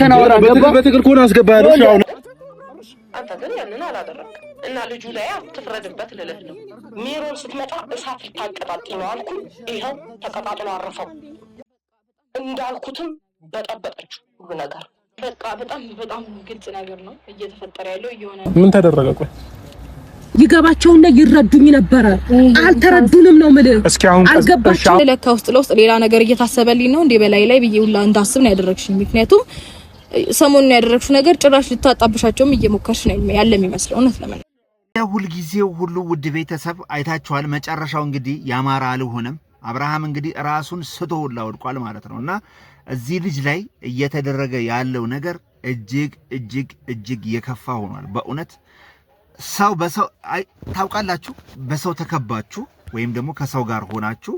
ተናወራ ገባ በትክክል ኮን አስገባለሽ አሁን አንተ ግን ያንን አላደረክ እና ልጁ ላይ አትፍረድበት ልልህ ነው። ሜሮን ስትመጣ እሳት ልታቀጣጥል ነው አልኩ። ይሄው ተቀጣጥሎ አረፈው። እንዳልኩትም በጠበጠችው ሁሉ ነገር በቃ በጣም ግልጽ ነገር ነው እየተፈጠረ ያለው እየሆነ ምን ተደረገ? ቆይ ይገባቸውና ይረዱኝ ነበር። አልተረዱንም ነው ማለት እስኪ አሁን አልገባቸው። ለካ ውስጥ ለውስጥ ሌላ ነገር እየታሰበልኝ ነው እንዴ በላይ ላይ ብዬ ሁላ እንዳስብ ነው ያደረግሽኝ። ምክንያቱም ሰሞኑን ያደረግሽው ነገር ጭራሽ ልታጣብሻቸውም እየሞከርሽ ነው ያለ የሚመስለው። እውነት ለምን ሁሉ ጊዜው ሁሉ ውድ ቤተሰብ አይታችኋል። መጨረሻው እንግዲህ ያማረ አልሆነም። አብርሃም እንግዲህ ራሱን ስቶ ሁላ ወድቋል ማለት ነውና እዚህ ልጅ ላይ እየተደረገ ያለው ነገር እጅግ የከፋ ሆኗል። በእውነት ሰው በሰው ታውቃላችሁ፣ በሰው ተከባችሁ ወይም ደግሞ ከሰው ጋር ሆናችሁ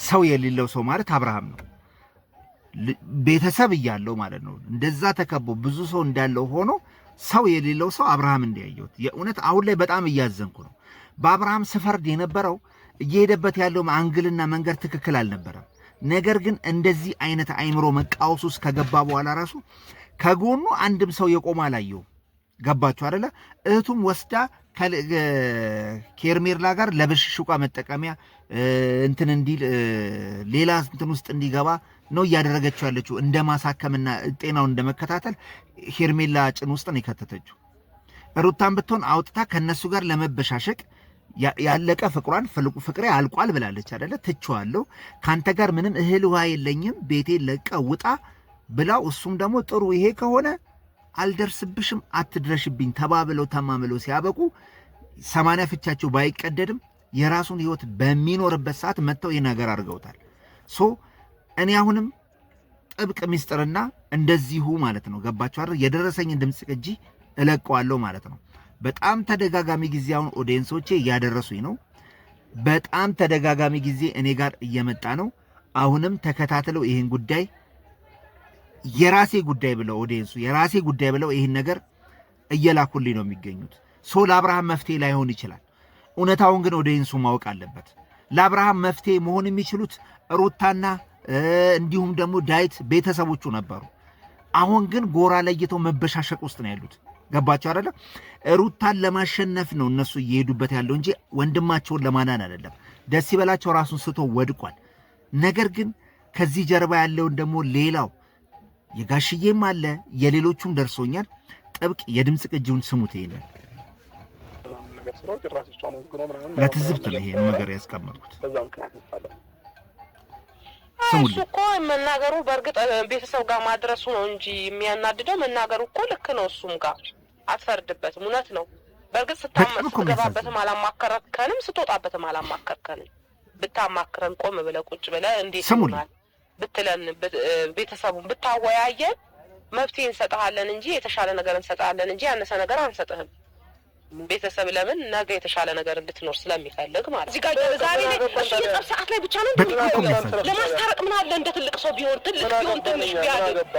ሰው የሌለው ሰው ማለት አብርሃም ነው። ቤተሰብ እያለው ማለት ነው። እንደዛ ተከቦ ብዙ ሰው እንዳለው ሆኖ ሰው የሌለው ሰው አብርሃም እንዲያየውት የእውነት አሁን ላይ በጣም እያዘንኩ ነው። በአብርሃም ስፈርድ የነበረው እየሄደበት ያለው አንግልና መንገድ ትክክል አልነበረም። ነገር ግን እንደዚህ አይነት አይምሮ መቃወስ ውስጥ ከገባ በኋላ ራሱ ከጎኑ አንድም ሰው የቆመ አላየው። ገባችሁ አይደለ? እህቱም ወስዳ ከኬርሜላ ጋር ለብሽሽቋ መጠቀሚያ እንትን እንዲል ሌላ እንትን ውስጥ እንዲገባ ነው እያደረገችው ያለችው። እንደማሳከምና ጤናው እንደመከታተል ሄርሜላ ጭን ውስጥ ነው የከተተችው። ሩታን ብትሆን አውጥታ ከነሱ ጋር ለመበሻሸቅ ያለቀ ፍቅሬ አልቋል ብላለች አይደለ? ትቼዋለሁ፣ ካንተ ጋር ምንም እህል ውሃ የለኝም፣ ቤቴ ለቀ ውጣ ብላው እሱም ደግሞ ጥሩ ይሄ ከሆነ አልደርስብሽም አትድረሽብኝ ተባብለው ተማምለው ሲያበቁ 80 ፍቻቸው ባይቀደድም የራሱን ህይወት በሚኖርበት ሰዓት መተው ይሄ ነገር አድርገውታል። እኔ አሁንም ጥብቅ ሚስጥርና እንደዚሁ ማለት ነው። ገባችሁ አይደል? የደረሰኝን ድምጽ ቅጂ እለቀዋለሁ ማለት ነው። በጣም ተደጋጋሚ ጊዜ አሁን ኦዲየንሶቼ እያደረሱኝ ነው። በጣም ተደጋጋሚ ጊዜ እኔ ጋር እየመጣ ነው። አሁንም ተከታትለው ይሄን ጉዳይ የራሴ ጉዳይ ብለው ኦዲየንሱ የራሴ ጉዳይ ብለው ይሄን ነገር እየላኩልኝ ነው የሚገኙት። ለአብርሃም መፍትሄ ላይሆን ይችላል። እውነታውን ግን ኦዲየንሱ ማወቅ አለበት። ለአብርሃም መፍትሄ መሆን የሚችሉት ሩታና እንዲሁም ደግሞ ዳይት ቤተሰቦቹ ነበሩ። አሁን ግን ጎራ ለይተው መበሻሸቅ ውስጥ ነው ያሉት። ገባቸው አይደለ? ሩታን ለማሸነፍ ነው እነሱ እየሄዱበት ያለው እንጂ ወንድማቸውን ለማዳን አይደለም። ደስ ይበላቸው ራሱን ስቶ ወድቋል። ነገር ግን ከዚህ ጀርባ ያለውን ደግሞ ሌላው የጋሽዬም አለ የሌሎቹም ደርሶኛል። ጥብቅ የድምጽ ቅጂውን ስሙት። ይሄን ለትዝብት ነው ይሄን ነገር ያስቀመጥኩት። እሱ እኮ መናገሩ በእርግጥ ቤተሰብ ጋር ማድረሱ ነው እንጂ የሚያናድደው መናገሩ እኮ ልክ ነው። እሱም ጋር አትፈርድበትም። እውነት ነው። በእርግጥ ስትገባበትም አላማከርከንም፣ ስትወጣበትም አላማከርከንም። ብታማክረን ቆም ብለህ ቁጭ ብለህ እንዴት ይሆናል ብትለን ቤተሰቡን ብታወያየን መፍትሄ እንሰጥሃለን እንጂ የተሻለ ነገር እንሰጥሃለን እንጂ ያነሰ ነገር አንሰጥህም። ቤተሰብ ለምን ነገ የተሻለ ነገር እንድትኖር ስለሚፈልግ ማለት እዚህ ጋር ዛሬ ላይ እሱ የጠብ ሰዓት ላይ ብቻ ነው ለማስታረቅ ምን አለ እንደ ትልቅ ሰው ቢሆን ትልቅ ቢሆን ትንሽ ቢያደርግ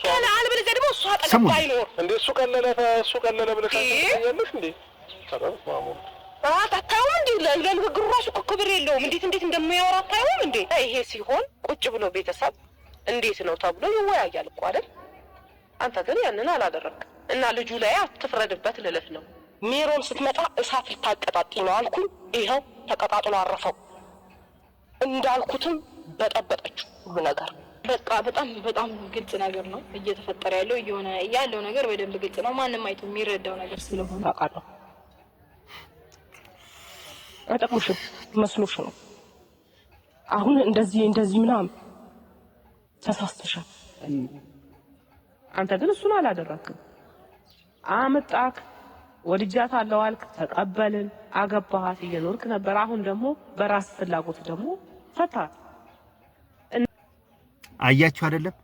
ከላ አልበለዚያ ደግሞ እሱ አጠገብ ባይኖር እንደ እሱ ቀለለ ብለሽ ያለሽ እንዴ አታውም እንዴ? ለንግግሩ ራሱ ክብር የለውም። እንዴት እንደሚያወራ አታውም እንዴ? ይሄ ሲሆን ቁጭ ብሎ ቤተሰብ እንዴት ነው ተብሎ ይወያያል እኮ አይደል? አንተ ግን ያንን አላደረክ እና ልጁ ላይ አትፍረድበት ልልህ ነው። ሜሮን ስትመጣ እሳት ልታቀጣጥል ነው አልኩ። ይሄው ተቀጣጥሎ አረፈው። እንዳልኩትም በጠበጠችው ሁሉ ነገር በቃ በጣም ግልጽ ነገር ነው እየተፈጠረ ያለው እየሆነ ያለው ነገር በደንብ ግልጽ ነው። ማንም አይቶ የሚረዳው ነገር ስለሆነ አውቃለሁ። አጠቁሽም መስሎሽ ነው አሁን እንደዚህ ምናምን ተሳስተሻል። አንተ ግን እሱን አላደረክም። አመጣክ ወድጃታለሁ አልክ፣ ተቀበልን፣ አገባሃት፣ እየኖርክ ነበር። አሁን ደግሞ በራስ ፍላጎት ደግሞ ፈታት። አያችሁ አይደለም?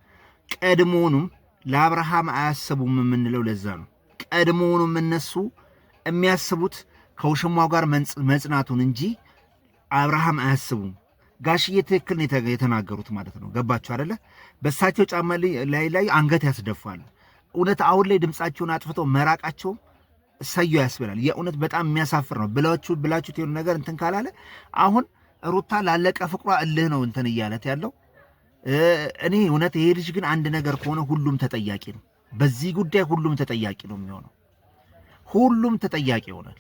ቀድሞውንም ለአብርሃም አያስቡም የምንለው ለዛ ነው። ቀድሞውንም እነሱ የሚያስቡት ከውሽማው ጋር መጽናቱን እንጂ አብርሃም አያስቡም። ጋሽዬ ትክክል ነው የተናገሩት ማለት ነው። ገባችሁ አይደለ? በሳቸው ጫማ ላይ አንገት ያስደፋሉ። እውነት አሁን ላይ ድምጻቸውን አጥፍተው መራቃቸው ሰዩ ያስብላል። የእውነት በጣም የሚያሳፍር ነው። ብላችሁ የሆነ ነገር እንትን ካላለ አሁን ሩታ ላለቀ ፍቅሯ እልህ ነው እንትን እያለት ያለው። እኔ እውነት ይሄ ልጅ ግን አንድ ነገር ከሆነ ሁሉም ተጠያቂ ነው። በዚህ ጉዳይ ሁሉም ተጠያቂ ነው የሚሆነው። ሁሉም ተጠያቂ ይሆናል።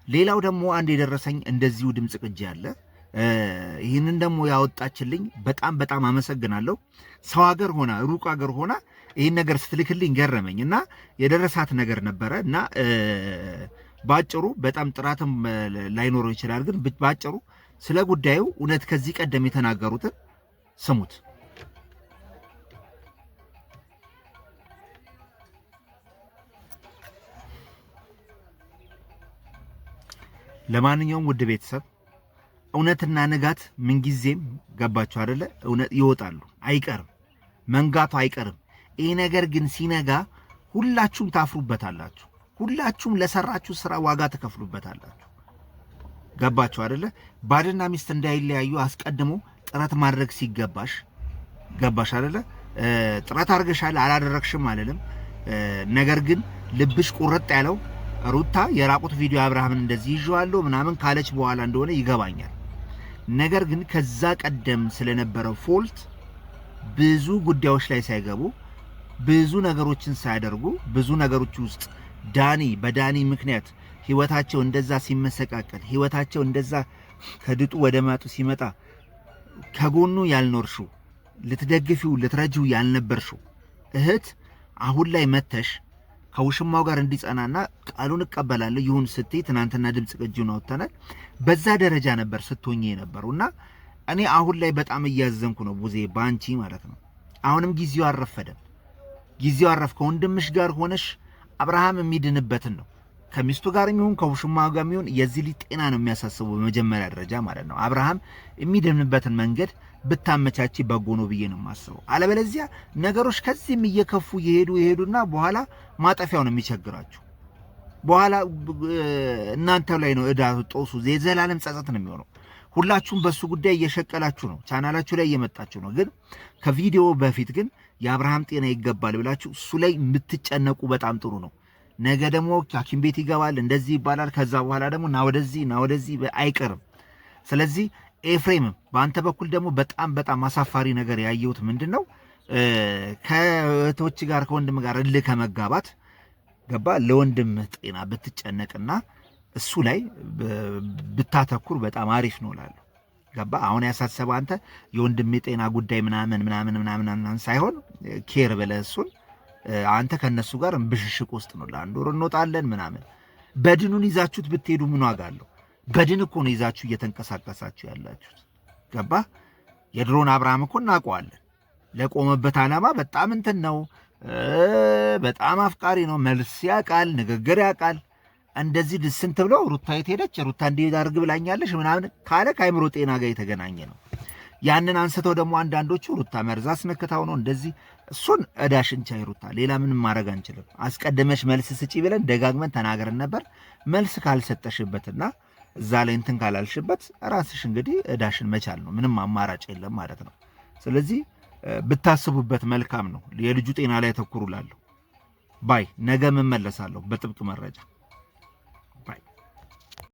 ሌላው ደግሞ አንድ የደረሰኝ እንደዚሁ ድምጽ ቅጂ አለ። ይህንን ደግሞ ያወጣችልኝ በጣም አመሰግናለሁ። ሰው ሀገር ሆና ሩቅ ሀገር ሆና ይህን ነገር ስትልክልኝ ገረመኝ እና የደረሳት ነገር ነበረ እና ባጭሩ በጣም ጥራትም ላይኖረው ይችላል፣ ግን ባጭሩ ስለ ጉዳዩ እውነት ከዚህ ቀደም የተናገሩትን ስሙት። ለማንኛውም ውድ ቤተሰብ እውነትና ንጋት ምንጊዜም ገባችሁ አይደለ? እውነት ይወጣሉ፣ አይቀርም፣ መንጋቱ አይቀርም። ይሄ ነገር ግን ሲነጋ ሁላችሁም ታፍሩበታላችሁ። ሁላችሁም ለሰራችሁ ስራ ዋጋ ተከፍሉበታላችሁ። ገባችሁ አይደለ? ባልና ሚስት እንዳይለያዩ አስቀድሞ ጥረት ማድረግ ሲገባሽ፣ ገባሽ አይደለ? ጥረት አድርገሻል አላደረግሽም አልልም። ነገር ግን ልብሽ ቁርጥ ያለው ሩታ የራቁት ቪዲዮ አብርሃምን እንደዚህ ይዤዋለሁ ምናምን ካለች በኋላ እንደሆነ ይገባኛል። ነገር ግን ከዛ ቀደም ስለነበረው ፎልት ብዙ ጉዳዮች ላይ ሳይገቡ ብዙ ነገሮችን ሳያደርጉ ብዙ ነገሮች ውስጥ በዳኒ ምክንያት ህይወታቸው እንደዛ ሲመሰቃቀል ህይወታቸው እንደዛ ከድጡ ወደ ማጡ ሲመጣ ከጎኑ ያልኖርሽው ልትደግፊው ልትረጂው ያልነበርሽው እህት አሁን ላይ መተሽ ከውሽማው ጋር እንዲጸናና ቃሉን እቀበላለሁ ይሁን ስትይ ትናንትና ድምጽ ቅጂውን አውጥተናል። በዛ ደረጃ ነበር ስትሆኚ የነበረውና እኔ አሁን ላይ በጣም እያዘንኩ ነው ቡዜ ባንቺ ማለት ነው። አሁንም ጊዜው አረፈደም። ጊዜው አረፍ ከወንድምሽ ጋር ሆነሽ አብርሃም የሚድንበትን ነው ከሚስቱ ጋር የሚሆን ከውሽማው ጋር የሚሆን የዚህ ልጅ ጤና ነው የሚያሳስበው በመጀመሪያ ደረጃ ማለት ነው። አብርሃም የሚድንበትን መንገድ ብታመቻቺ በጎ ነው ብዬ ነው የማስበው። አለበለዚያ ነገሮች ከዚህም እየከፉ ይሄዱና በኋላ ማጠፊያው ነው የሚቸግራችሁ። በኋላ እናንተ ላይ ነው እዳ ጦሱ የዘላለም ጸጸት ነው የሚሆነው። ሁላችሁም በሱ ጉዳይ እየሸቀላችሁ ነው፣ ቻናላችሁ ላይ እየመጣችሁ ነው። ግን ከቪዲዮ በፊት ግን የአብርሃም ጤና ይገባል ብላችሁ እሱ ላይ የምትጨነቁ በጣም ጥሩ ነው። ነገ ደግሞ ሐኪም ቤት ይገባል እንደዚህ ይባላል። ከዛ በኋላ ደግሞ ና ወደዚህ አይቀርም። ስለዚህ ኤፍሬምም በአንተ በኩል ደግሞ በጣም አሳፋሪ ነገር ያየሁት ምንድነው ከእህቶች ጋር ከወንድም ጋር እልህ ከመጋባት ገባ ለወንድም ጤና ብትጨነቅና እሱ ላይ ብታተኩር በጣም አሪፍ ነው እላለሁ። ገባ አሁን ያሳሰበ አንተ የወንድም ጤና ጉዳይ ምናምን ሳይሆን ኬር ብለህ እሱን አንተ ከነሱ ጋር ብሽሽቅ ውስጥ ነው ለአንድ ወር እንወጣለን ምናምን። በድኑን ይዛችሁት ብትሄዱ ምን ዋጋ አለው? በድን እኮ ነው ይዛችሁ እየተንቀሳቀሳችሁ ያላችሁት። ገባ የድሮን አብርሃም እኮ እናውቀዋለን። ለቆመበት ዓላማ በጣም እንትን ነው፣ በጣም አፍቃሪ ነው። መልስ ያውቃል፣ ንግግር ያውቃል። እንደዚህ ድስንት ብለው ሩታ የት ሄደች ሩታ እንዲህ አድርግ ብላኛለሽ ምናምን ካለ ከአይምሮ ጤና ጋር የተገናኘ ነው። ያንን አንስተው ደግሞ አንዳንዶቹ ሩታ መርዛ አስነክታው ነው እንደዚህ። እሱን እዳሽን ቻይ ሩታ፣ ሌላ ምንም ማድረግ አንችልም። አስቀድመሽ መልስ ስጪ ብለን ደጋግመን ተናገርን ነበር። መልስ ካልሰጠሽበትና እዛ ላይ እንትን ካላልሽበት ራስሽ እንግዲህ እዳሽን መቻል ነው። ምንም አማራጭ የለም ማለት ነው። ስለዚህ ብታስቡበት መልካም ነው። የልጁ ጤና ላይ ተኩሩላለሁ ባይ ነገ መመለሳለሁ በጥብቅ መረጃ